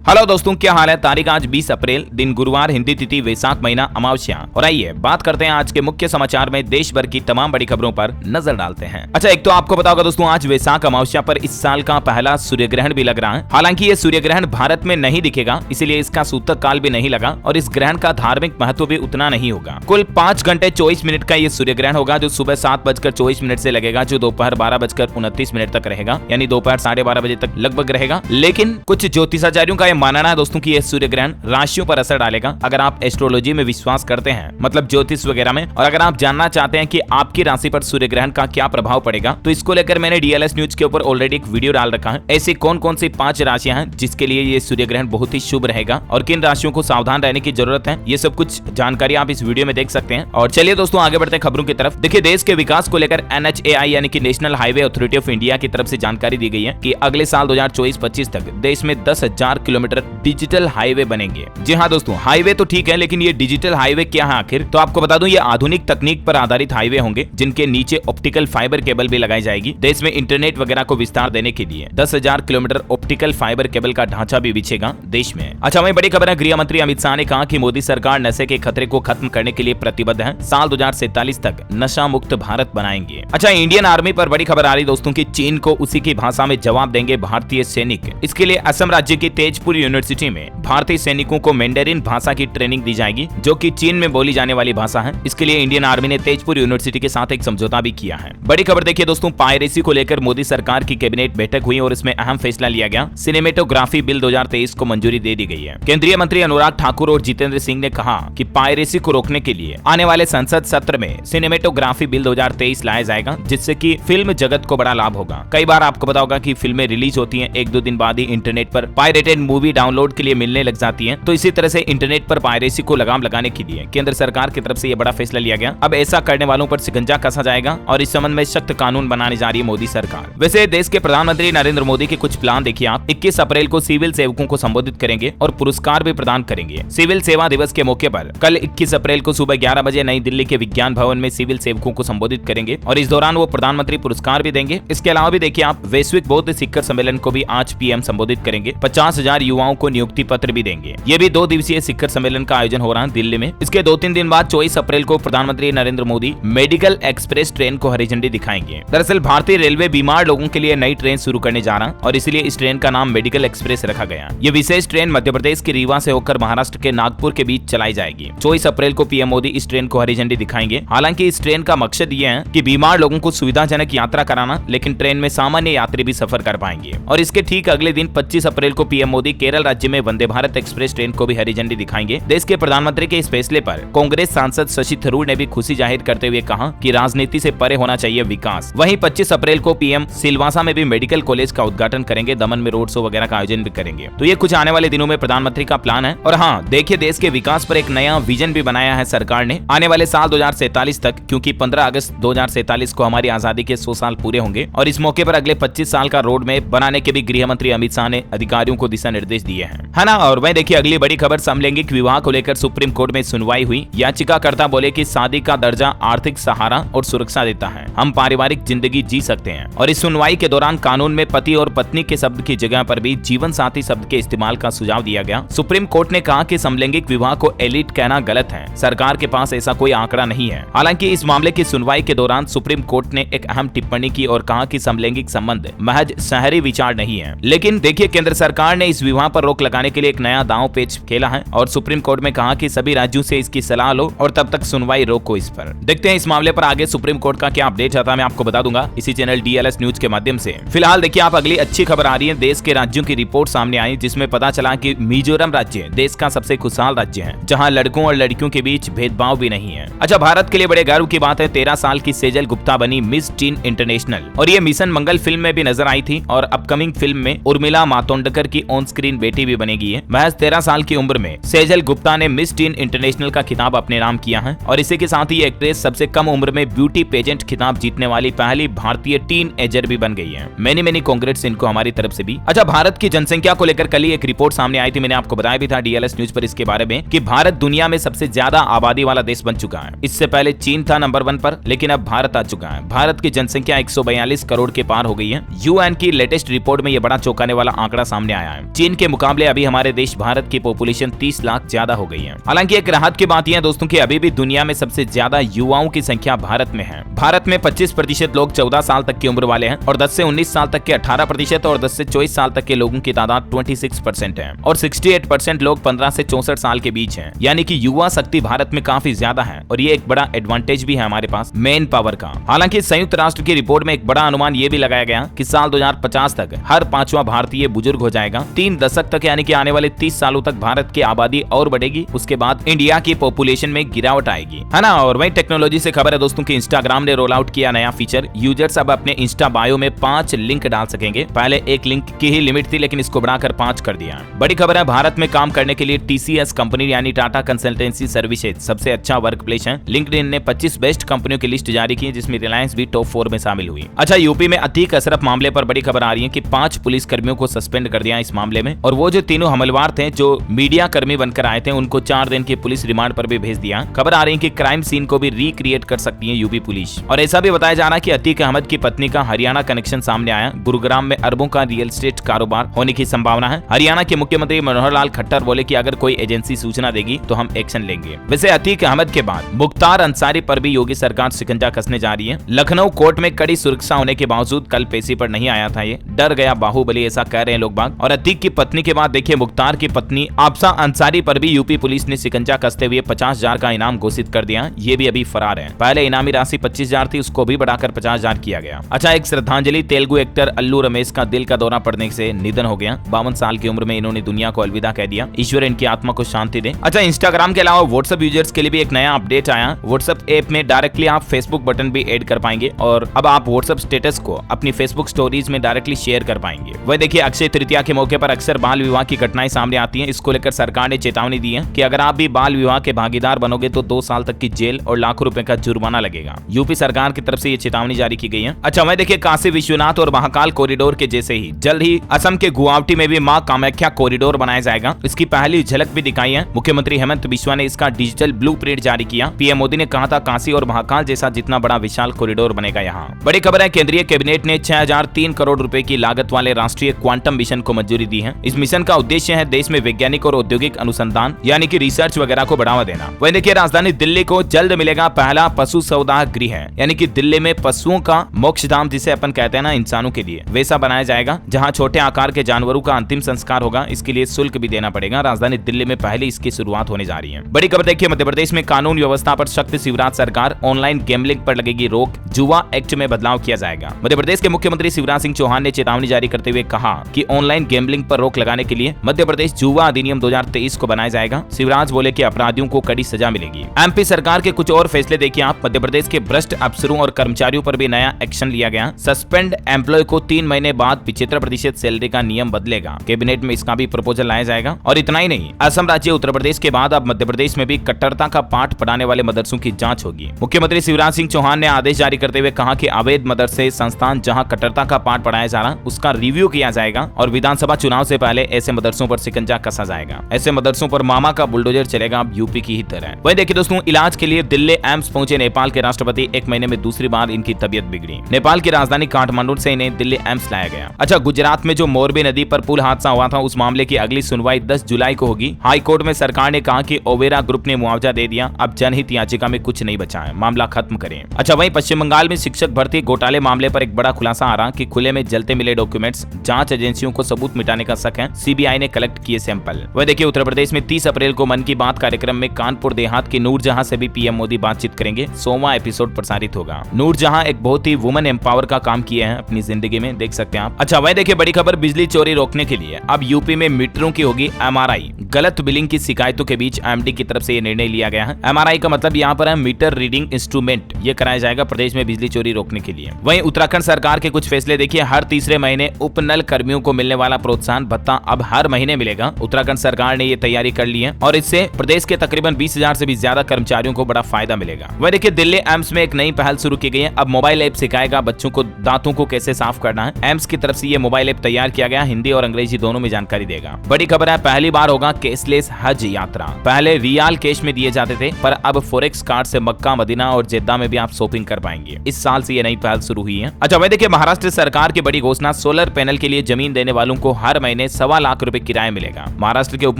Hello दोस्तों, क्या हाल है। तारीख आज 20 अप्रैल, दिन गुरुवार, हिंदी तिथि वैशाख महीना अमावस्या। और आइए बात करते हैं आज के मुख्य समाचार में देश भर की तमाम बड़ी खबरों पर नजर डालते हैं। अच्छा, एक तो आपको पता होगा दोस्तों, आज वैशाख अमावस्या पर इस साल का पहला सूर्य ग्रहण भी लग रहा है। हालांकि ये सूर्य ग्रहण भारत में नहीं दिखेगा, इसीलिए इसका सूतक काल भी नहीं लगा और इस ग्रहण का धार्मिक महत्व भी उतना नहीं होगा। कुल 5 घंटे 24 मिनट का ये सूर्य ग्रहण होगा, जो सुबह 7:24 से लगेगा, जो दोपहर 12:29 तक रहेगा, यानी दोपहर 12:30 बजे तक लगभग रहेगा। लेकिन कुछ ज्योतिषाचार्यों का यह मानना है दोस्तों कि यह सूर्य ग्रहण राशियों पर असर डालेगा। अगर आप एस्ट्रोलॉजी में विश्वास करते हैं, मतलब ज्योतिष वगैरह में, और अगर आप जानना चाहते हैं कि आपकी राशि पर सूर्य ग्रहण का क्या प्रभाव पड़ेगा, तो इसको लेकर मैंने डीएलएस न्यूज के ऊपर ऑलरेडी एक वीडियो डाल रखा है। ऐसी कौन कौन सी 5 राशियां हैं जिसके लिए ये सूर्य ग्रहण बहुत ही शुभ रहेगा और किन राशियों को सावधान रहने की जरूरत है, ये सब कुछ जानकारी आप इस वीडियो में देख सकते हैं। और चलिए दोस्तों आगे बढ़ते हैं खबरों की तरफ। देखिए, देश के विकास को लेकर NHAI यानी कि national highway authority of India की तरफ से जानकारी दी गई है कि अगले साल 2024-25 तक देश में 10,000 किलोमीटर डिजिटल हाईवे बनेंगे। जी हाँ दोस्तों, हाईवे तो ठीक है, लेकिन ये डिजिटल हाईवे क्या है आखिर? तो आपको बता दूं, ये आधुनिक तकनीक पर आधारित हाईवे होंगे, जिनके नीचे ऑप्टिकल फाइबर केबल भी लगाई जाएगी। देश में इंटरनेट वगैरह को विस्तार देने के लिए 10,000 किलोमीटर ऑप्टिकल फाइबर केबल का ढांचा भी बिछेगा देश में। अच्छा, वही बड़ी खबर है, गृह मंत्री अमित शाह ने कहा कि मोदी सरकार नशे के खतरे को खत्म करने के लिए प्रतिबद्ध है। साल 2047 तक नशा मुक्त भारत बनाएंगे। अच्छा, इंडियन आर्मी पर बड़ी खबर आ रही दोस्तों की चीन को उसी की भाषा में जवाब देंगे भारतीय सैनिक। इसके लिए असम राज्य की तेजपुर यूनिवर्सिटी में भारतीय सैनिकों को मैंडेरिन भाषा की ट्रेनिंग दी जाएगी, जो कि चीन में बोली जाने वाली भाषा है। इसके लिए इंडियन आर्मी ने तेजपुर यूनिवर्सिटी के साथ एक समझौता भी किया है। बड़ी खबर देखिए दोस्तों, पायरेसी को लेकर मोदी सरकार की कैबिनेट बैठक हुई और इसमें अहम फैसला लिया गया। सिनेमेटोग्राफी बिल 2023 को मंजूरी दे दी गई है। केंद्रीय मंत्री अनुराग ठाकुर और जितेंद्र सिंह ने कहा कि पायरेसी को रोकने के लिए आने वाले संसद सत्र में सिनेमेटोग्राफी बिल 2023 लाया जाएगा, जिससे कि फिल्म जगत को बड़ा लाभ होगा। कई बार आपको पता होगा कि फिल्में रिलीज होती हैं, 1-2 दिन बाद ही इंटरनेट पर पायरेटेड मूवी डाउनलोड के लिए मिलने लग जाती है। तो इसी तरह से इंटरनेट पर पायरेसी को लगाम लगाने के लिए केंद्र सरकार की तरफ से यह बड़ा फैसला लिया गया। अब ऐसा करने वालों पर शिकंजा कसा जाएगा और इस संबंध में सख्त कानून बनाने जा रही है मोदी सरकार। वैसे देश के प्रधानमंत्री नरेंद्र मोदी के कुछ प्लान देखिए आप। 21 अप्रैल को सिविल सेवकों को संबोधित करेंगे और पुरस्कार भी प्रदान करेंगे। सिविल सेवा दिवस के मौके पर कल 21 अप्रैल को सुबह 11 बजे नई दिल्ली के विज्ञान भवन में सिविल सेवकों को संबोधित करेंगे और इस दौरान वो प्रधानमंत्री पुरस्कार भी देंगे। इसके अलावा भी देखिए आप, वैश्विक बौद्ध शिखर सम्मेलन को भी आज पीएम संबोधित करेंगे। 50,000 युवाओं को नियुक्ति पत्र भी देंगे। ये भी 2 दिवसीय शिखर सम्मेलन का आयोजन हो रहा है दिल्ली में। इसके 2-3 दिन बाद 24 अप्रैल को प्रधानमंत्री Narendra Modi medical express train को हरी झंडी दिखाएंगे। दरअसल भारतीय रेलवे बीमार लोगों के लिए नई ट्रेन शुरू करने जा रहा है और इसलिए इस ट्रेन का नाम मेडिकल एक्सप्रेस रखा गया। ये विशेष ट्रेन मध्य प्रदेश के रीवा से होकर महाराष्ट्र के नागपुर के बीच चलाई जाएगी। 24 अप्रैल को पीएम मोदी इस ट्रेन को हरी झंडी दिखाएंगे। हालांकि इस ट्रेन का मकसद ये है कि बीमार लोगों को सुविधाजनक यात्रा कराना, लेकिन ट्रेन में सामान्य यात्री भी सफर कर पाएंगे। और इसके ठीक अगले दिन 25 अप्रैल को पीएम मोदी केरल राज्य में वंदे भारत एक्सप्रेस ट्रेन को भी हरी झंडी दिखाएंगे। देश के प्रधानमंत्री के इस फैसले पर कांग्रेस सांसद शशि थरूर ने भी खुशी जाहिर करते हुए कहा कि राजनीति से परे होना चाहिए विकास। वहीं 25 अप्रैल को पीएम सिलवासा में भी मेडिकल कॉलेज का उद्घाटन करेंगे। दमन में रोड शो वगैरह का आयोजन भी करेंगे। तो ये कुछ आने वाले दिनों में प्रधानमंत्री का प्लान है। और हाँ, देखिए, देश के विकास पर एक नया विजन भी बनाया है सरकार ने आने वाले साल 2047 तक, क्योंकि 15 अगस्त 2047 को हमारी आजादी के 100 साल पूरे होंगे और इस मौके पर अगले 25 साल का रोड मैप बनाने के भी गृह मंत्री अमित शाह ने अधिकारियों को दिशा निर्देश दिए हैं, है ना। और वहीं देखिए अगली बड़ी खबर, समलैंगिक विवाह को लेकर सुप्रीम कोर्ट में सुनवाई हुई। याचिकाकर्ता बोले कि शादी का दर्जा आर्थिक सहारा और सुरक्षा देता है, हम पारिवारिक जिंदगी जी सकते हैं। और इस सुनवाई के दौरान कानून में पति और पत्नी के शब्द की जगह पर भी जीवन साथी शब्द के इस्तेमाल का सुझाव दिया गया। सुप्रीम कोर्ट ने कहा कि समलैंगिक विवाह को एलिट कहना गलत है। सरकार के पास ऐसा कोई आंकड़ा नहीं है। हालांकि इस मामले की सुनवाई के दौरान सुप्रीम कोर्ट ने एक अहम टिप्पणी की और कहा कि समलैंगिक संबंध महज शहरी विचार नहीं है। लेकिन देखिए, केंद्र सरकार ने इस विवाह पर रोक लगाने के लिए एक नया दांव पेच खेला है और सुप्रीम कोर्ट में कहा कि सभी राज्यों से इसकी सलाह लो और तब तक सुनवाई रोको इस पर। देखते हैं इस मामले पर आगे सुप्रीम कोर्ट का क्या अपडेट आता है, मैं आपको बता दूंगा इसी चैनल डीएलएस न्यूज के माध्यम से। फिलहाल देखिए आप, अगली अच्छी खबर आ रही है। देश के राज्यों की रिपोर्ट सामने आई, जिसमें पता चला कि मिजोरम राज्य देश का सबसे खुशहाल राज्य है, जहां लड़कों और लड़कियों के बीच भेदभाव भी नहीं है। अच्छा, भारत के लिए बड़े गर्व की बात है, 13 साल की सेजल गुप्ता बनी मिस टीन इंटरनेशनल और ये मिशन मंगल फिल्म में भी नजर आई थी और अपकमिंग फिल्म में उर्मिला मातोंडकर की ऑन स्क्रीन बेटी भी बनेगी है। महज 13 साल की उम्र में सेजल गुप्ता ने मिस टीन इंटरनेशनल का खिताब अपने नाम किया है और इसी के साथ ही एक्ट्रेस सबसे कम उम्र में ब्यूटी पेजेंट खिताब जीतने वाली पहली भारतीय टीन एजर भी बन गई है। मेनी कांग्रेट्स इनको हमारी तरफ से भी। अच्छा, भारत की जनसंख्या को लेकर कल ही एक रिपोर्ट सामने आई थी, मैंने आपको बताया भी था डीएलएस न्यूज पर इसके बारे में कि भारत दुनिया में सबसे ज्यादा आबादी वाला देश बन चुका है। इससे पहले चीन था नंबर 1 पर, लेकिन अब भारत आ चुका है। भारत की जनसंख्या 142 करोड़ के पार हो गई है। यूएन की लेटेस्ट रिपोर्ट में यह बड़ा चौंकाने वाला आंकड़ा सामने आया है। चीन चीन के मुकाबले अभी हमारे देश भारत की पॉपुलेशन 30 लाख ज्यादा हो गई है। हालांकि एक राहत की बात यह है दोस्तों कि अभी भी दुनिया में सबसे ज्यादा युवाओं की संख्या भारत में है। भारत में 25% लोग 14 साल तक की उम्र वाले हैं और 10 से 19 साल तक के 18% और 10 से 24 साल तक के लोगों की तादाद 26% है और 68% लोग 15 से 64 साल के बीच हैं। यानी कि युवा शक्ति भारत में काफी ज्यादा है और ये एक बड़ा एडवांटेज भी है हमारे पास मेन पावर का। हालांकि संयुक्त राष्ट्र की रिपोर्ट में एक बड़ा अनुमान ये भी लगाया गया कि साल 2050 तक हर 5वां भारतीय बुजुर्ग हो जाएगा। 3 दशक तक यानी कि आने वाले 30 सालों तक भारत की आबादी और बढ़ेगी। उसके बाद इंडिया की पॉपुलेशन में गिरावट आएगी, है ना। और वही टेक्नोलॉजी से खबर है दोस्तों कि इंस्टाग्राम ने रोल आउट किया नया फीचर। यूजर्स अब अपने इंस्टा बायो में 5 लिंक डाल सकेंगे। पहले 1 लिंक की ही लिमिट थी, लेकिन इसको बढ़ाकर 5 कर दिया। बड़ी खबर है, भारत में काम करने के लिए TCS कंपनी यानी टाटा कंसल्टेंसी सर्विसेज सबसे अच्छा वर्क प्लेस है। लिंक्डइन ने 25 बेस्ट कंपनियों की लिस्ट जारी की है, जिसमें रिलायंस भी टॉप 4 में शामिल हुई। अच्छा, यूपी में अतीक अशरफ मामले पर बड़ी खबर आ रही है कि 5 पुलिस कर्मियों को सस्पेंड कर दिया इस मामले में, और वो जो तीनों हमलवार थे जो मीडिया कर्मी बनकर आए थे उनको 4 दिन की पुलिस रिमांड पर भी भेज दिया। खबर आ रही है कि क्राइम सीन को भी रिक्रिएट कर सकती है यूपी पुलिस। और ऐसा भी बताया जा रहा है कि अतीक अहमद की पत्नी का हरियाणा कनेक्शन सामने आया। गुरुग्राम में अरबों का रियल एस्टेट कारोबार होने की संभावना है। हरियाणा के मुख्यमंत्री मनोहर लाल खट्टर बोले कि अगर कोई एजेंसी सूचना देगी तो हम एक्शन लेंगे। वैसे अतीक अहमद के बाद मुख्तार अंसारी पर भी योगी सरकार शिकंजा कसने जा रही है। लखनऊ कोर्ट में कड़ी सुरक्षा होने के बावजूद कल पेशी पर नहीं आया था। ये डर गया बाहुबली, ऐसा कह रहे हैं लोग बाग। और अतीक की पत्नी के बाद देखिए मुख्तार की पत्नी आफसा अंसारी पर भी यूपी पुलिस ने शिकंजा कसते हुए 50,000 का इनाम घोषित कर दिया। ये भी अभी फरार है। पहले इनामी राशि 25,000 थी, उसको भी बढ़ाकर 50,000 किया गया। अच्छा, एक श्रद्धांजलि, तेलुगु एक्टर अल्लू रमेश का दिल का दौरा पड़ने से निधन हो गया। 52 साल की उम्र में इन्होंने दुनिया को अलविदा कह दिया। ईश्वर इनकी आत्मा को शांति दे। अच्छा, इंस्टाग्राम के अलावा व्हाट्सएप यूजर्स के लिए भी एक नया अपडेट आया। व्हाट्सएप ऐप में डायरेक्टली आप फेसबुक बटन भी ऐड कर पाएंगे और अब आप व्हाट्सएप स्टेटस को अपनी फेसबुक स्टोरीज में डायरेक्टली शेयर कर पाएंगे। वह देखिए, अक्षय तृतीया के मौके पर अक्सर बाल विवाह की घटनाएं सामने आती हैं। इसको लेकर सरकार ने चेतावनी दी है कि अगर आप भी बाल विवाह के भागीदार बनोगे तो 2 साल तक की जेल और लाखों रुपए का जुर्माना लगेगा। यूपी सरकार की तरफ से ये चेतावनी जारी की गई है। अच्छा, वह देखिए, काशी विश्वनाथ और महाकाल कॉरिडोर के जैसे ही जल्द ही असम के गुवाहाटी में भी मां कामाख्या कॉरिडोर बनाया जाएगा। इसकी पहली झलक भी दिखाई है। मुख्यमंत्री हेमंत बिस्वा ने इसका डिजिटल ब्लूप्रिंट जारी किया। पीएम मोदी ने कहा था काशी और महाकाल जैसा जितना बड़ा विशाल कॉरिडोर बनेगा यहाँ। बड़ी खबर है, केंद्रीय कैबिनेट ने 6003 करोड़ रुपए की लागत वाले राष्ट्रीय क्वांटम मिशन को मंजूरी दी है। इस मिशन का उद्देश्य है देश में वैज्ञानिक और औद्योगिक अनुसंधान यानी कि रिसर्च वगैरह को बढ़ावा देना। वही देखिए, राजधानी दिल्ली को जल्द मिलेगा पहला पशु सौदा गृह, यानी कि दिल्ली में पशुओं का मोक्ष धाम जिसे अपन कहते हैं ना इंसानों के लिए, वैसा बनाया जाएगा जहां छोटे आकार के जानवरों का अंतिम संस्कार होगा। इसके लिए शुल्क भी देना पड़ेगा। राजधानी दिल्ली में पहले इसकी शुरुआत होने जा रही है। बड़ी खबर देखिए, मध्य प्रदेश में कानून व्यवस्था पर सख्त, शिवराज सरकार, ऑनलाइन गैम्बलिंग पर लगेगी रोक, जुआ एक्ट में बदलाव किया जाएगा। मध्य प्रदेश के मुख्यमंत्री शिवराज सिंह चौहान ने चेतावनी जारी करते हुए कहा कि ऑनलाइन गैम्बलिंग पर रोक लगाने के लिए मध्य प्रदेश जुआ अधिनियम 2023 को बनाया जाएगा। शिवराज बोले कि अपराधियों को कड़ी सजा मिलेगी। एमपी सरकार के कुछ और फैसले देखिए आप। मध्य प्रदेश के भ्रष्ट अफसरों और कर्मचारियों पर भी नया एक्शन लिया गया। सस्पेंड एम्प्लॉय को 3 महीने बाद 75% सैलरी का नियम बदलेगा। कैबिनेट में इसका भी प्रपोजल लाया जाएगा। और इतना ही नहीं, असम राज्य उत्तर प्रदेश के बाद अब मध्य प्रदेश में भी कट्टरता का पाठ पढ़ाने वाले मदरसों की जांच होगी। मुख्यमंत्री शिवराज सिंह चौहान ने आदेश जारी करते हुए कहा कि अवैध मदरसे संस्थान जहां कट्टरता का पाठ पढ़ाया जा रहा उसका रिव्यू किया जाएगा और विधानसभा चुनाव से पहले ऐसे मदरसों पर शिकंजा कसा जाएगा। ऐसे मदरसों पर मामा का बुलडोजर चलेगा अब यूपी की ही तरह। वही देखिए दोस्तों, इलाज के लिए दिल्ली एम्स पहुंचे नेपाल के राष्ट्रपति। 1 महीने में दूसरी बार इनकी तबियत बिगड़ी। नेपाल की राजधानी काठमांडू से इन्हें दिल्ली एम्स लाया गया। अच्छा, गुजरात में जो मोरबी नदी पर पुल हादसा हुआ था उस मामले की अगली सुनवाई 10 जुलाई को होगी। हाई कोर्ट में सरकार ने कहा कि ओबेरा ग्रुप ने मुआवजा दे दिया, अब जनहित याचिका में कुछ नहीं बचा है, मामला खत्म करें। अच्छा, वहीं पश्चिम बंगाल में शिक्षक भर्ती घोटाले मामले पर एक बड़ा खुलासा आ रहा कि खुले में जलते मिले डॉक्यूमेंट्स, जांच एजेंसियों को सबूत मिटाने का शक है। सीबीआई ने कलेक्ट किए सैंपल। वह देखिए, उत्तर प्रदेश में 30 अप्रैल को मन की बात कार्यक्रम में कानपुर देहात की नूरजहां से भी पीएम मोदी बातचीत करेंगे। 100वां एपिसोड प्रसारित होगा। नूरजहां एक बहुत ही वुमेन एम्पावर का काम किए हैं अपनी जिंदगी में, देख सकते हैं आप। अच्छा, वह देखिए, बड़ी खबर, बिजली चोरी रोकने के लिए अब यूपी में मीटरों की होगी एमआरआई। गलत बिलिंग की शिकायतों के बीच एमडी की तरफ से यह निर्णय लिया गया है। एमआरआई का मतलब यहाँ पर है मीटर रीडिंग इंस्ट्रूमेंट। ये कराया जाएगा प्रदेश में बिजली चोरी रोकने के लिए। वहीं उत्तराखंड सरकार के कुछ फैसले देखिए, हर तीसरे महीने उपनल कर्मियों को मिलने वाला प्रोत्साहन भत्ता अब हर महीने मिलेगा। उत्तराखंड सरकार ने ये तैयारी कर ली है और इससे प्रदेश के तकरीबन 20,000 से भी ज्यादा कर्मचारियों को बड़ा फायदा मिलेगा। वह देखिए, दिल्ली एम्स में एक नई पहल शुरू की गई है। अब मोबाइल ऐप सिखाएगा बच्चों को दांतों को कैसे साफ करना है। एम्स की तरफ से ये मोबाइल ऐप तैयार किया गया, हिंदी और अंग्रेजी दोनों में जानकारी देगा। बड़ी खबर है, पहली बार होगा कैशलेस हज यात्रा। पहले रियाल कैश में दिए जाते थे, पर अब फोरेक्स कार्ड से मक्का, मदीना और जेद्दा में भी आप शॉपिंग कर पाएंगे। इस साल से ये नई पहल शुरू हुई है। अच्छा, वह देखिए, महाराष्ट्र सरकार की बड़ी घोषणा, सोलर पैनल के लिए जमीन देने वालों को हर महीने महीने 1.25 लाख रुपए किराया मिलेगा। महाराष्ट्र के उप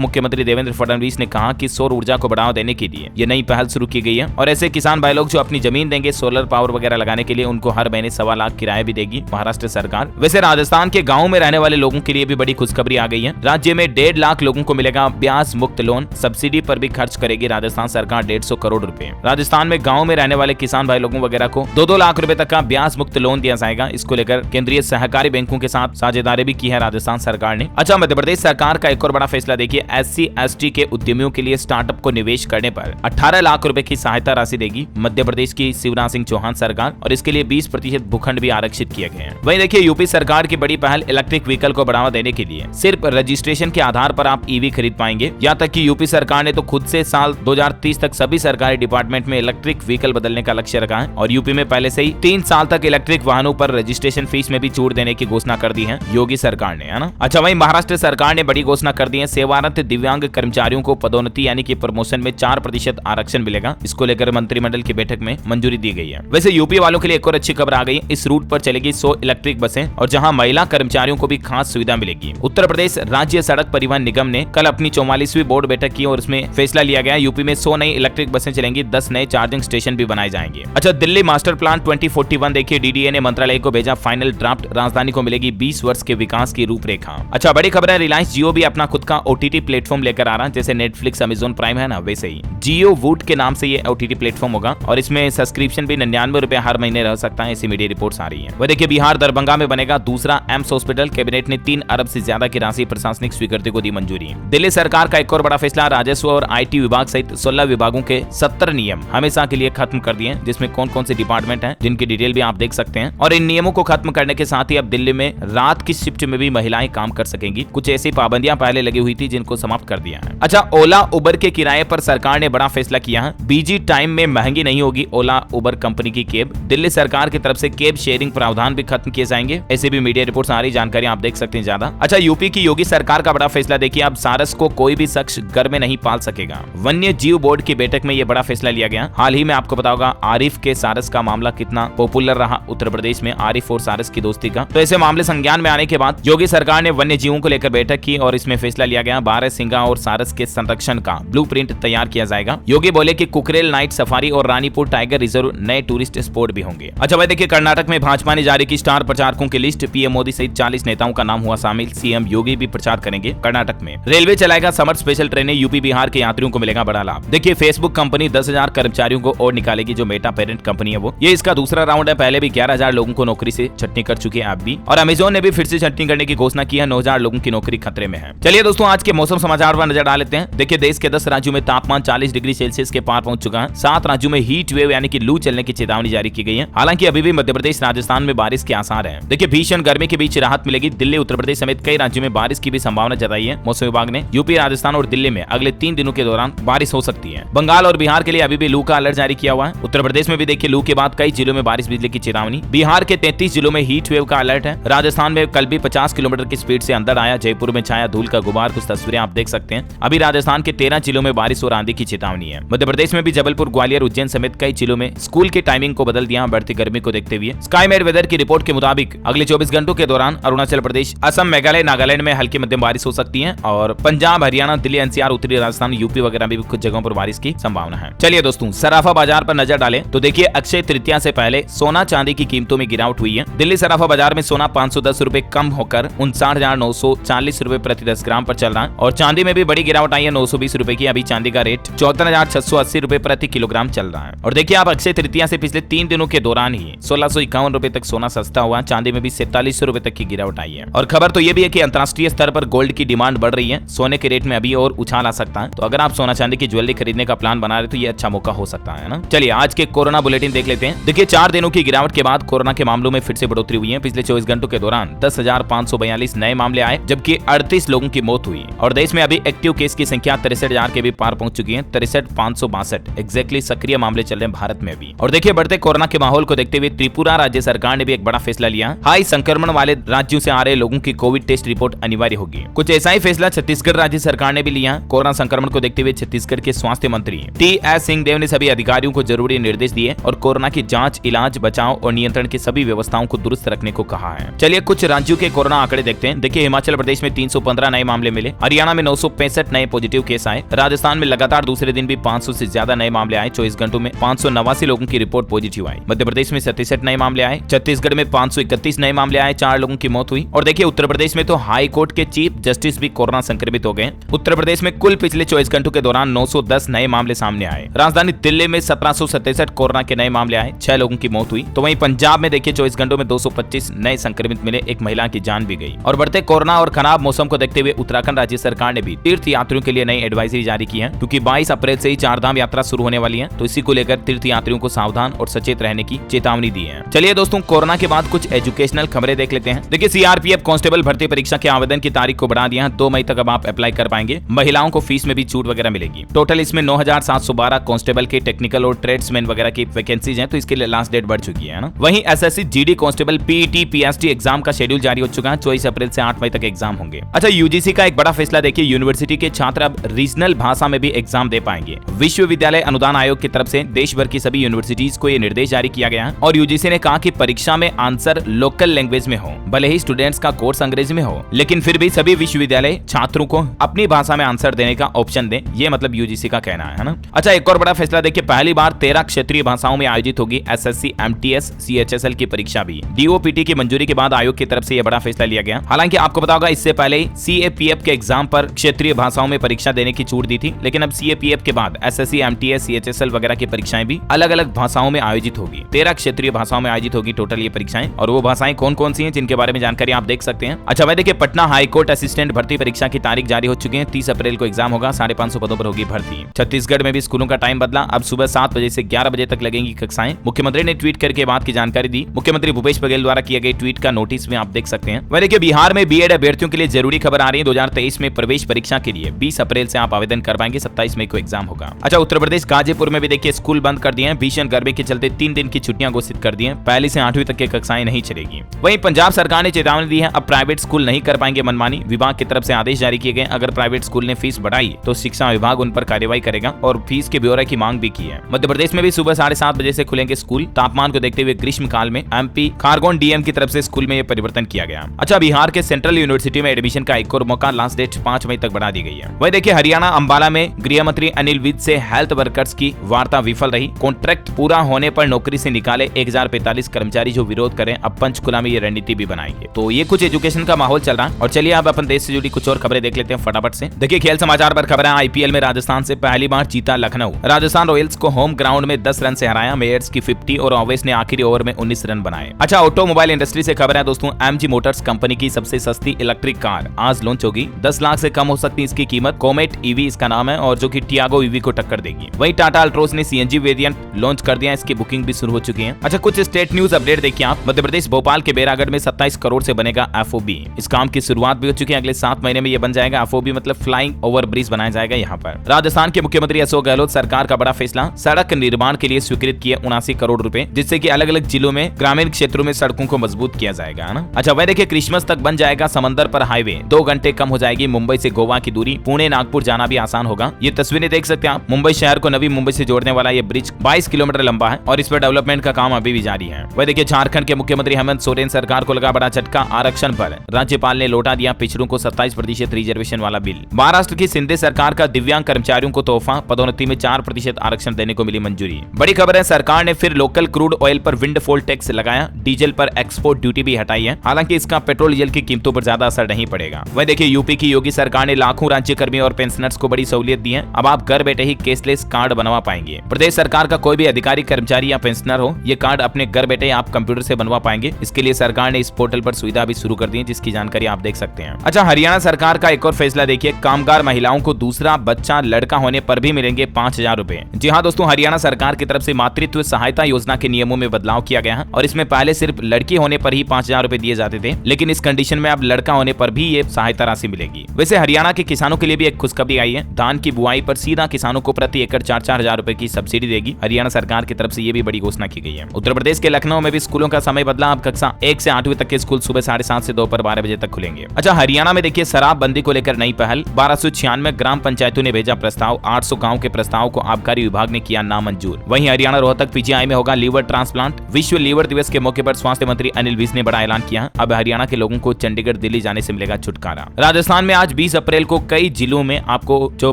मुख्यमंत्री देवेंद्र फडणवीस ने कहा कि सौर ऊर्जा को बढ़ावा देने के लिए ये नई पहल शुरू की गई है और ऐसे किसान भाई लोग जो अपनी जमीन देंगे सोलर पावर वगैरह लगाने के लिए, उनको हर महीने 1.25 लाख किराया भी देगी महाराष्ट्र सरकार। वैसे राजस्थान के गाँव में रहने वाले लोगों के लिए भी बड़ी खुशखबरी आ गई है। राज्य में 1.5 लाख लोगों को मिलेगा ब्याज मुक्त लोन। सब्सिडी पर भी खर्च करेगी राजस्थान सरकार 150 करोड़ रुपए। राजस्थान में गाँव में रहने वाले किसान भाई लोगों वगैरह को 2-2 लाख रुपए तक का ब्याज मुक्त लोन दिया जाएगा। इसको लेकर केंद्रीय सहकारी बैंकों के साथ साझेदारी भी की है राजस्थान सरकार ने। अच्छा, मध्य प्रदेश सरकार का एक और बड़ा फैसला देखिए, SC/ST के उद्यमियों के लिए स्टार्टअप को निवेश करने पर 18 लाख रुपए की सहायता राशि देगी मध्य प्रदेश की शिवराज सिंह चौहान सरकार, और इसके लिए 20% भूखंड भी आरक्षित किए गए हैं। वहीं देखिए यूपी सरकार की बड़ी पहल, इलेक्ट्रिक व्हीकल को बढ़ावा देने के लिए सिर्फ रजिस्ट्रेशन के आधार पर आप ईवी खरीद पाएंगे। यहाँ तक कि यूपी सरकार ने तो खुद से साल 2030 तक सभी सरकारी डिपार्टमेंट में इलेक्ट्रिक व्हीकल बदलने का लक्ष्य रखा है और यूपी में पहले से ही 3 साल तक इलेक्ट्रिक वाहनों पर रजिस्ट्रेशन फीस में भी छूट देने की घोषणा कर दी है योगी सरकार ने, है ना। अच्छा, वहीं महाराष्ट्र सरकार ने बड़ी घोषणा कर दी है, सेवारत दिव्यांग कर्मचारियों को पदोन्नति यानी कि प्रमोशन में 4% आरक्षण मिलेगा। इसको लेकर मंत्रिमंडल की बैठक में मंजूरी दी गई है। वैसे यूपी वालों के लिए एक और अच्छी खबर आ गई, इस रूट पर चलेगी 100 इलेक्ट्रिक बसें और जहां महिला कर्मचारियों को भी खास सुविधा मिलेगी। उत्तर प्रदेश राज्य सड़क परिवहन निगम ने कल अपनी 44वीं बोर्ड बैठक की और इसमें फैसला लिया गया, यूपी में 100 नई इलेक्ट्रिक बसें चलेंगी, 10 नए चार्जिंग स्टेशन भी बनाए जाएंगे। अच्छा, दिल्ली मास्टर प्लान 2041 देखिए, DDA ने मंत्रालय को भेजा फाइनल ड्राफ्ट, राजधानी को मिलेगी 20 वर्ष के विकास की रूपरेखा। अच्छा, बड़ी खबर है, रिलायंस जियो भी अपना खुद का OTT प्लेटफॉर्म लेकर आ रहा है, जैसे नेटफ्लिक्स, अमेजॉन प्राइम है ना, वैसे ही जियो वूट के नाम से ये OTT प्लेटफॉर्म होगा और इसमें सब्सक्रिप्शन भी 99 रुपए हर महीने रह सकता है, ऐसी मीडिया रिपोर्ट्स आ रही है। वह देखिए, बिहार दरभंगा में बनेगा दूसरा एम्स हॉस्पिटल, कैबिनेट ने 3 अरब से ज्यादा की राशि प्रशासनिक स्वीकृति को दी मंजूरी। दिल्ली सरकार का एक और बड़ा फैसला, राजस्व और IT विभाग सहित 16 विभागों के 70 नियम हमेशा के लिए खत्म कर दिए, जिसमें कौन कौन से डिपार्टमेंट हैं जिनकी डिटेल भी आप देख सकते हैं। और इन नियमों को खत्म करने के साथ ही अब दिल्ली में रात की शिफ्ट में भी महिलाएं काम कर सकेंगी। कुछ ऐसी पाबंदियां पहले लगी हुई थी जिनको समाप्त कर दिया है। अच्छा, ओला उबर के किराए पर सरकार ने बड़ा फैसला किया है, बीजी टाइम में महंगी नहीं होगी ओला उबर कंपनी की कैब। दिल्ली सरकार की तरफ से कैब शेयरिंग प्रावधान भी खत्म किए जाएंगे, ऐसे भी मीडिया रिपोर्ट्स आ रही, जानकारी आप देख सकते हैं ज्यादा। अच्छा, यूपी की योगी सरकार का बड़ा फैसला देखिए, अब सारस को कोई भी शख्स घर में नहीं पाल सकेगा। वन्य जीव बोर्ड की बैठक में यह बड़ा फैसला लिया गया। हाल ही में आपको पता होगा आरिफ के सारस का मामला कितना पॉपुलर रहा उत्तर प्रदेश में, आरिफ और सारस की दोस्ती का। तो ऐसे मामले संज्ञान में आने के बाद योगी सरकार ने वन्य जीवों को लेकर बैठक की और इसमें फैसला लिया गया, 12 सिंगा और सारस के संरक्षण का ब्लूप्रिंट तैयार किया जाएगा। योगी बोले कि कुकरेल नाइट सफारी और रानीपुर टाइगर रिजर्व नए टूरिस्ट स्पॉट भी होंगे। अच्छा भाई देखिए, कर्नाटक में भाजपा ने जारी की स्टार प्रचारकों की लिस्ट, PM मोदी सहित 40 नेताओं का नाम हुआ शामिल। CM योगी भी प्रचार करेंगे कर्नाटक में। रेलवे चलाएगा समर स्पेशल ट्रेनें, यूपी बिहार के यात्रियों को मिलेगा बड़ा लाभ। देखिए, फेसबुक कंपनी 10,000 कर्मचारियों को और निकालेगी, जो मेटा पेरेंट कंपनी है वो। ये इसका दूसरा राउंड है, पहले भी 11,000 लोगों को नौकरी से छटनी कर चुकी है आप भी। और अमेजोन ने भी फिर से छटनी करने की घोषणा की है, 9,000 लोगों की नौकरी खतरे में है। चलिए दोस्तों, आज के मौसम समाचार पर नजर डाल लेते हैं। देखिए, देश के 10 राज्यों में तापमान 40 डिग्री सेल्सियस के पार पहुंच चुका है। 7 राज्यों में हीट वेव यानी कि लू चलने की चेतावनी जारी की गई है। हालांकि अभी भी मध्य प्रदेश, राजस्थान में बारिश के आसार है। देखिए, भीषण गर्मी के बीच राहत मिलेगी। दिल्ली, उत्तर प्रदेश समेत कई राज्यों में बारिश की भी संभावना जताई है मौसम विभाग ने। यूपी, राजस्थान और दिल्ली में अगले 3 दिनों के दौरान बारिश हो सकती है। बंगाल और बिहार के लिए अभी भी लू का अलर्ट जारी किया हुआ है। उत्तर प्रदेश में भी देखिए, लू के बाद कई जिलों में बारिश बिजली की चेतावनी। बिहार के 33 जिलों में हीट वेव का अलर्ट है। राजस्थान में कल भी 50 किलोमीटर की स्पीड से अंदर आया। जयपुर में छाया धूल का गुबार, कुछ तस्वीरें आप देख सकते हैं। अभी राजस्थान के 13 जिलों में बारिश और आंधी की चेतावनी है। मध्य प्रदेश में भी जबलपुर, ग्वालियर, उज्जैन समेत कई जिलों में स्कूल की टाइमिंग को बदल दिया बढ़ती गर्मी को देखते हुए। स्काईमेट वेदर की रिपोर्ट के मुताबिक अगले 24 घंटों के दौरान अरुणाचल प्रदेश, असम, मेघालय, नागालैंड में हल्की मध्यम बारिश हो सकती है और पंजाब, हरियाणा, दिल्ली, NCR, उत्तरी राजस्थान, यूपी वगैरह में भी कुछ जगहों पर बारिश की संभावना है। चलिए दोस्तों, सराफा बाजार पर नजर डालें तो देखिए, अक्षय तृतीया से पहले सोना चांदी की कीमतों में गिरावट हुई है। दिल्ली सराफा बाजार में सोना 510 रुपए कम होकर 59,940 रुपए प्रति 10 ग्राम पर चल रहा है और चांदी में भी बड़ी गिरावट आई है, 920 रुपए की। अभी चांदी का रेट 14,680 रुपए प्रति किलोग्राम चल रहा है। और देखिए, आप अक्षय तृतीया से पिछले 3 दिनों के दौरान ही 1,651 रुपए तक सोना सस्ता हुआ। चांदी में भी 4700 रुपए तक की गिरावट आई है। और खबर तो ये भी है कि अंतर्राष्ट्रीय स्तर पर गोल्ड की डिमांड बढ़ रही है। सोने के रेट में अभी और उछाल आ सकता है। तो अगर आप सोना चांदी की ज्वेलरी खरीदने का प्लान बना रहे तो ये अच्छा मौका हो सकता है ना। चलिए, आज के कोरोना बुलेटिन देख लेते हैं। देखिए, 4 दिनों की गिरावट के बाद कोरोना के मामलों में फिर से बढ़ोतरी हुई है। पिछले 24 घंटों के दौरान 10,542 नए मामले आए, जबकि 38 लोगों की मौत हुई। और देश में अभी एक्टिव केस की संख्या 63,000 के भी पार पहुंच चुकी है। 63,562 एग्जैक्टली सक्रिय मामले चल रहे हैं भारत में भी। और देखिए, बढ़ते कोरोना के माहौल को देखते हुए त्रिपुरा राज्य सरकार ने भी एक बड़ा फैसला लिया। हाई संक्रमण वाले राज्यों से आ रहे लोगों की कोविड टेस्ट रिपोर्ट अनिवार्य होगी। कुछ ऐसा ही फैसला छत्तीसगढ़ राज्य सरकार ने भी लिया। कोरोना संक्रमण को देखते हुए छत्तीसगढ़ के स्वास्थ्य मंत्री TS सिंहदेव ने सभी अधिकारियों को जरूरी निर्देश दिए और कोरोना की जांच, इलाज, बचाव और नियंत्रण की सभी व्यवस्थाओं को दुरुस्त रखने को कहा है। चलिए, कुछ राज्यों के कोरोना आंकड़े देखते हैं। देखिए, हिमाचल प्रदेश में 315 नए मामले मिले। हरियाणा में 965 नए पॉजिटिव केस आए। राजस्थान में लगातार दूसरे दिन भी 500 से ज्यादा नए मामले आए। 24 घंटों में 589 लोगों की रिपोर्ट पॉजिटिव आई। मध्य प्रदेश में 67 नए मामले आए। छत्तीसगढ़ में 531 नए मामले आए, 4 लोगों की मौत हुई। और देखिए उत्तर प्रदेश में तो हाई कोर्ट के चीफ जस्टिस भी कोरोना संक्रमित हो गए। उत्तर प्रदेश में कुल पिछले 24 घंटों के दौरान 910 नए मामले सामने आए। राजधानी दिल्ली में 1767 कोरोना के नए मामले आए, 6 लोगों की मौत हुई। तो वहीं पंजाब में देखिए 24 घंटों में 225 नए संक्रमित मिले, एक महिला की जान भी गई। और बढ़ते कोरोना और खराब मौसम को देखते हुए उत्तराखंड राज्य सरकार ने भी तीर्थ यात्रियों के लिए नई एडवाइजरी जारी की है, क्योंकि 22 अप्रैल से ही चारधाम यात्रा शुरू होने वाली है। तो इसी को लेकर तीर्थ यात्रियों को सावधान और सचेत रहने की चेतावनी दी है। चलिए दोस्तों, कोरोना के बाद कुछ एजुकेशनल खबरें देख लेते हैं। देखिए सीआरपीएफ कांस्टेबल भर्ती परीक्षा के आवेदन की तारीख को बढ़ा दिया है। 2 मई तक अब आप अप्लाई कर पाएंगे। महिलाओं को फीस में भी छूट वगैरह मिलेगी। टोटल इसमें 9712 कांस्टेबल के टेक्निकल और ट्रेड्समैन वगैरह की वैकेंसीज हैं, तो इसके लिए लास्ट डेट बढ़ चुकी है ना। वहीं SSC GD constable PET PST exam का शेड्यूल जारी हो चुका है। 24 अप्रैल से 8 मई तक एग्जाम होंगे। अच्छा, यूजीसी का एक बड़ा फैसला देखिए, यूनिवर्सिटी के छात्र अब रीजनल भाषा में भी एग्जाम दे पाएंगे। विश्वविद्यालय अनुदान आयोग की तरफ से देश भर की सभी यूनिवर्सिटीज को यह निर्देश जारी किया गया है। और यूजीसी ने कहा कि परीक्षा में आंसर लोकल लैंग्वेज में हो, भले ही स्टूडेंट्स का कोर्स अंग्रेजी में हो, लेकिन फिर भी सभी विश्वविद्यालय छात्रों को अपनी भाषा में आंसर देने का ऑप्शन दें। ये मतलब यूजीसी का कहना है ना। अच्छा, एक और बड़ा फैसला देखिए, पहली बार 13 क्षेत्रीय भाषाओं में आयोजित होगी एसएससी एमटीएस सीएचएसएल की परीक्षा भी। डीओपीटी की मंजूरी के बाद आयोग की तरफ से यह बड़ा फैसला लिया गया। हालांकि आपको पता होगा इससे पहले ही सीएपीएफ के एग्जाम पर क्षेत्रीय भाषाओं में परीक्षा देने की छूट दी थी, लेकिन अब सीएपीएफ के बाद एसएससी एमटीएस सीएचएसएल वगैरह की परीक्षाएं भी अलग अलग भाषाओं में आयोजित होगी। 13 क्षेत्रीय भाषाओं में आयोजित होगी टोटल ये परीक्षाएं। और वो भाषाएं कौन कौन सी हैं जिनके बारे में जानकारी आप देख सकते हैं। अच्छा, वह देखिए पटना हाईकोर्ट असिस्टेंट भर्ती परीक्षा की तारीख जारी हो चुकी है। 30 अप्रैल को एग्जाम होगा। 550 पदों पर होगी भर्ती। छत्तीसगढ़ में भी स्कूलों का टाइम बदला, अब सुबह 7 बजे से 11 बजे तक लगेंगी कक्षाएं। मुख्यमंत्री ने ट्वीट करके बात की जानकारी दी। मुख्यमंत्री भूपेश बघेल द्वारा किए गए ट्वीट का नोटिस में आप देख सकते हैं। वह देखिए बिहार में बीएड अभ्यर्थियों के लिए जरूरी खबर आ रही है। 2023 में प्रवेश परीक्षा के लिए 20 अप्रैल से आप आवेदन कर पाएंगे। 27 मई को एग्जाम होगा। अच्छा, उत्तर प्रदेश गाजीपुर में भी देखिए स्कूल बंद कर दिए हैं। भीषण गर्मी के चलते 3 दिन की छुट्टियां घोषित कर दी हैं। पहली से 8वीं तक की कक्षाएं नहीं चलेगी। वहीं पंजाब सरकार ने चेतावनी दी है, अब प्राइवेट स्कूल नहीं कर पाएंगे मनमानी। विभाग की तरफ से आदेश जारी किए गए। अगर प्राइवेट स्कूल ने फीस बढ़ाई तो शिक्षा विभाग उन पर कार्रवाई करेगा और फीस के ब्यौरे की मांग भी की है। मध्य प्रदेश में भी सुबह 7:30 बजे से खुलेंगे स्कूल। तापमान को देखते हुए ग्रीष्म काल में एमपी खारगोन डीएम की तरफ से स्कूल में यह परिवर्तन किया गया। अच्छा, बिहार के सेंट्रल यूनिवर्सिटी में एडमिशन का एक और मौका, लास्ट डेट 5 मई तक बढ़ा दी गई है। वही देखिए हरियाणा अंबाला में गृह मंत्री अनिल विज से हेल्थ वर्कर्स की वार्ता विफल रही। कॉन्ट्रैक्ट पूरा होने पर नौकरी से निकाले 1045 कर्मचारी जो विरोध करें, अब पंचकुला में ये रणनीति भी बनाएंगे। तो ये कुछ एजुकेशन का माहौल चल रहा है। और चलिए अब अपन देश से जुड़ी कुछ और खबरें देख लेते हैं फटाफट से। देखिए खेल समाचार पर खबर है, आईपीएल में राजस्थान से पहली बार जीता लखनऊ। राजस्थान रॉयल्स को होम ग्राउंड में 10 रन से हराया। मेयर्स की 50 और ओवेस ने आखिरी ओवर में 19 रन बनाए। अच्छा, ऑटोमोबाइल इंडस्ट्री से खबर है दोस्तों, एमजी मोटर्स कंपनी की सबसे सस्ती इलेक्ट्रिक कार आज लॉन्च होगी। 10 लाख से कम हो सकती है इसकी कीमत। कोमेट ईवी इसका नाम है, और जो कि टियागो ईवी को टक्कर देगी। वहीं टाटा अल्ट्रोस ने सीएनजी वेरिएंट लॉन्च कर दिया, इसकी बुकिंग भी शुरू हो चुकी है। अच्छा, कुछ स्टेट न्यूज अपडेट देखिए आप। मध्य प्रदेश भोपाल के बैरागढ़ में 27 करोड़ से बनेगा एफओबी। इस काम की शुरुआत भी हो चुकी है। अगले 7 महीने में ये बन जाएगा। एफओबी मतलब फ्लाइंग ओवर ब्रिज बनाया जाएगा यहाँ पर। राजस्थान के मुख्यमंत्री अशोक गहलोत सरकार का बड़ा फैसला, सड़क निर्माण के लिए स्वीकृत किए 79 करोड़ रुपए, जिससे कि अलग अलग जिलों में ग्रामीण क्षेत्रों में सड़कों को मजबूत किया जाएगा ना। अच्छा, वह देखिए क्रिसमस तक बन जाएगा समंदर पर हाईवे। 2 घंटे कम हो जाएगी मुंबई से गोवा की दूरी। पुणे नागपुर जाना भी आसान होगा। ये तस्वीरें देख सकते हैं आप। मुंबई शहर को नवी मुंबई से जोड़ने वाला ये ब्रिज 22 किलोमीटर लंबा है और इस पर डेवलपमेंट का काम अभी भी जारी है। वह देखिए झारखंड के मुख्यमंत्री हेमंत सोरेन सरकार को लगा बड़ा झटका, आरक्षण पर राज्यपाल ने लौटा दिया पिछड़ों को 27% रिजर्वेशन वाला बिल। महाराष्ट्र की शिंदे सरकार का दिव्यांग कर्मचारियों को तोहफा, पदोन्नति में 4% आरक्षण देने को मिली मंजूरी। बड़ी खबर है, सरकार ने फिर लोकल क्रूड ऑयल पर विंडफॉल टैक्स लगाया। डीजल पर एक्सपोर्ट ड्यूटी भी हटाई है। हालांकि इसका पेट्रोल डीजल की कीमतों पर ज्यादा असर नहीं पड़ेगा। वह देखिए यूपी की योगी सरकार ने लाखों राज्य कर्मियों और पेंशनर्स को बड़ी सहूलियत दी है। अब आप घर बैठे ही कैशलेस कार्ड बनवा पाएंगे। प्रदेश सरकार का कोई भी अधिकारी, कर्मचारी या पेंशनर हो, ये कार्ड अपने घर बैठे आप कंप्यूटर से बनवा पाएंगे। इसके लिए सरकार ने इस पोर्टल पर सुविधा भी शुरू कर दी है, जिसकी जानकारी आप देख सकते हैं। अच्छा, हरियाणा सरकार का एक और फैसला देखिए, कामगार महिलाओं को दूसरा बच्चा लड़का होने पर भी मिलेंगे 5000 रुपए। जी हाँ दोस्तों, हरियाणा सरकार की तरफ से मातृत्व सहायता योजना के नियमों में बदलाव किया गया है और इसमें पहले सिर्फ लड़की होने पर ही 5000 रुपए दिए जाते थे, लेकिन इस कंडीशन में अब लड़का होने पर भी ये सहायता राशि मिलेगी। वैसे हरियाणा के किसानों के लिए भी एक खुशखबरी आई है। धान की बुआई पर सीधा किसानों को प्रति एकड़ 4-4 हजार रुपए की सब्सिडी देगी। हरियाणा सरकार की तरफ से ये भी बड़ी घोषणा की गई है। उत्तर प्रदेश के लखनऊ में भी स्कूलों का समय बदला। अब कक्षा 1 से 8वीं तक के स्कूल सुबह 7:30 से दोपहर 12 बजे तक खुलेंगे। अच्छा, हरियाणा में देखिए शराबबंदी को लेकर नई पहल। 1296 ग्राम पंचायतों ने भेजा प्रस्ताव। 800 गाँव के प्रस्ताव को आबकारी विभाग ने किया नामंजूर। वहीं हरियाणा रोहतक पीजीआई में होगा लीवर ट्रांसप्लांट। विश्व लीवर दिवस के मौके पर स्वास्थ्य मंत्री अनिल विज ने बड़ा ऐलान किया। अब हरियाणा के लोगों को चंडीगढ़ चंडीगढ़ दिल्ली जाने से मिलेगा छुटकारा। राजस्थान में आज 20 अप्रैल को कई जिलों में आपको जो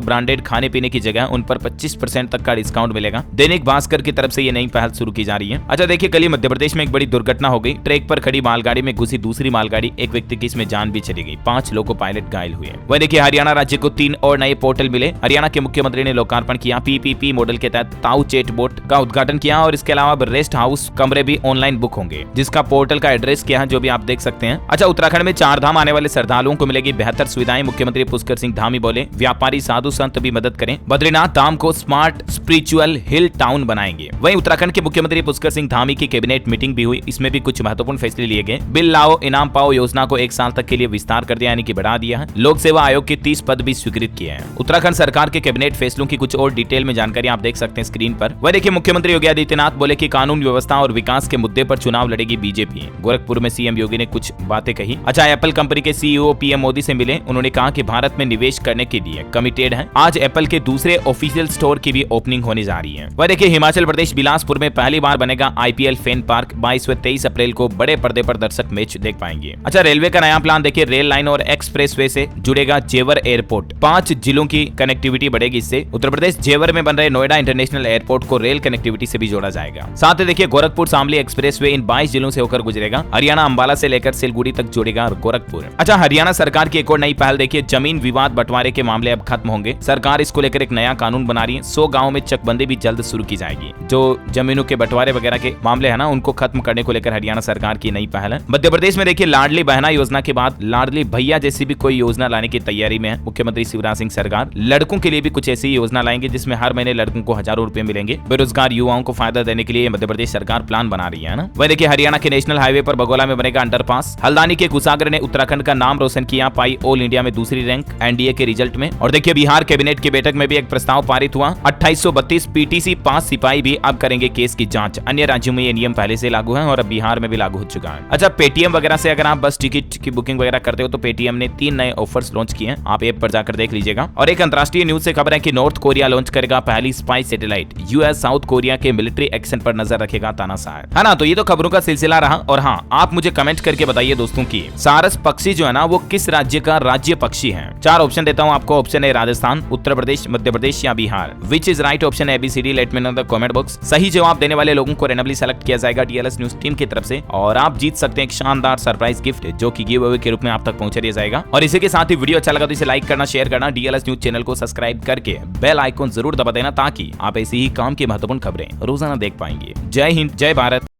ब्रांडेड खाने पीने की जगह उन पर 25% तक का डिस्काउंट मिलेगा। दैनिक भास्कर की तरफ से ये नई पहल शुरू की जा रही है। अच्छा देखिए, कल ही मध्य प्रदेश में एक बड़ी दुर्घटना हो गई। ट्रैक पर खड़ी मालगाड़ी में घुसी दूसरी मालगाड़ी, एक व्यक्ति की इसमें जान भी चली गई, 5 लोको पायलट घायल हुए। वह देखिए, हरियाणा राज्य को 3 और नए पोर्टल मिले। हरियाणा के मुख्यमंत्री ने लोकार्पण किया। पीपीपी मॉडल के तहत ताऊ चैट बोट का उद्घाटन किया और इसके अलावा रेस्ट हाउस कमरे भी ऑनलाइन बुक होंगे, जिसका पोर्टल का एड्रेस क्या है जो भी आप देख सकते हैं। अच्छा, उत्तराखंड में 4 धाम आने वाले श्रद्धालुओं को मिलेगी बेहतर सुविधाएं। मुख्यमंत्री पुष्कर सिंह धामी बोले, व्यापारी साधु संत भी मदद करें। बद्रीनाथ धाम को स्मार्ट स्पिरिचुअल हिल टाउन बनाएंगे। वहीं उत्तराखंड के मुख्यमंत्री पुष्कर सिंह धामी की कैबिनेट मीटिंग भी हुई। इसमें भी कुछ महत्वपूर्ण फैसले लिए गए। बिल लाओ इनाम पाओ योजना को 1 साल तक के लिए विस्तार कर दिया, यानी कि बढ़ा दिया है। लोक सेवा आयोग के 30 पद भी स्वीकृत किए हैं। उत्तराखंड सरकार के कैबिनेट फैसलों की कुछ और डिटेल में जानकारी आप देख सकते हैं स्क्रीन पर। वह देखिए, मुख्यमंत्री योगी आदित्यनाथ बोले कि कानून व्यवस्था और विकास के मुद्दे पर चुनाव लड़ेगी बीजेपी। गोरखपुर में सीएम योगी ने कुछ बातें कही। अच्छा, एप्पल कंपनी के सीईओ पीएम मोदी से मिले। उन्होंने कहा कि भारत में निवेश करने के लिए कमिटेड है। आज एप्पल के दूसरे ऑफिशियल स्टोर की भी ओपनिंग होने जा रही है। वह देखिए, हिमाचल प्रदेश बिलासपुर में पहली बार बनेगा आईपीएल फैन पार्क। 22 व 23 अप्रैल को बड़े पर्दे पर दर्शक मैच देख पाएंगे। अच्छा, रेलवे का नया प्लान देखिए, रेल लाइन और एक्सप्रेसवे से जुड़ेगा जेवर एयरपोर्ट। 5 जिलों की कनेक्टिविटी बढ़ेगी इससे। उत्तर प्रदेश जेवर में बन रहे नोएडा इंटरनेशनल एयरपोर्ट को रेल कनेक्टिविटी से भी जोड़ा जाएगा। साथ ही देखिए, गोरखपुर शामली एक्सप्रेसवे इन 22 जिलों से होकर गुजरेगा। हरियाणा अंबाला से लेकर सिलगुड़ी तक जोड़ेगा गोरखपुर। अच्छा, हरियाणा सरकार की एक और नई पहल देखिए, जमीन विवाद बंटवारे के मामले अब खत्म होंगे। सरकार इसको लेकर एक नया कानून बना रही है। 100 गाँव में चकबंदी भी जल्द शुरू की जाएगी। जो जमीनों के बंटवारे वगैरह के मामले है ना, उनको खत्म करने को लेकर हरियाणा सरकार की नई पहल है। मध्य प्रदेश में देखिए, लाडली बहना योजना के बाद लाडली भैया जैसी भी कोई योजना लाने की तैयारी में है मुख्यमंत्री शिवराज सिंह सरकार। लड़कों के लिए भी कुछ ऐसी योजना लाएंगे जिसमें हर महीने लड़कों को हजारों रुपए मिलेंगे। बेरोजगार युवाओं को फायदा देने के लिए मध्य प्रदेश सरकार प्लान बना रही है ना। वह देखिए, हरियाणा के नेशनल हाईवे पर बगोला में बनेगा अंडरपास। हल्द्वानी के कुशाग्र ने उत्तराखंड का नाम रोशन किया, पाई ऑल इंडिया में दूसरी रैंक एनडीए के रिजल्ट में। और देखिए, बिहार कैबिनेट की बैठक में भी एक प्रस्ताव पारित हुआ। 2832 पीटीसी पास सिपाही भी अब करेंगे केस की जांच। अन्य राज्यों में ये नियम पहले से लागू है और अब बिहार में भी लागू हो चुका है। अच्छा, पेटीएम वगैरह से अगर आप बस टिकट की बुकिंग वगैरह करते हो तो पेटीएम ने 3 नए ऑफर्स लॉन्च किए हैं। आप ऐप पर जाकर देख लीजिएगा। और एक अंतरराष्ट्रीय न्यूज से खबर है कि नॉर्थ कोरिया लॉन्च करेगा पहली spy satellite. US south Korea के मिलिट्री एक्शन पर नजर रखेगा तानाशाह, है ना। तो ये तो खबरों का सिलसिला रहा। और हाँ, आप मुझे कमेंट करके बताइए दोस्तों की सारस पक्षी जो है ना, वो किस राज्य का राज्य पक्षी है। 4 ऑप्शन देता हूँ आपको। ऑप्शन है राजस्थान, उत्तर प्रदेश, मध्य प्रदेश या Bihar. Which is right option है ABCD। Let me know in the comment box. सही जवाब देने वाले लोगों को रैंडमली सेलेक्ट किया जाएगा DLS न्यूज टीम की तरफ से और आप जीत सकते हैं एक शानदार सरप्राइज गिफ्ट जो कि गिव अवे के रूप में आप तक पहुंचा दिया जाएगा। और इसी के साथ ही वीडियो अच्छा लगा तो इसे लाइक करना, शेयर करना, DLS न्यूज चैनल को सब्सक्राइब करके बेल आइकॉन जरूर दबा देना ताकि आप ऐसी ही काम की महत्वपूर्ण खबरें रोजाना देख पाएंगे। जय हिंद, जय भारत।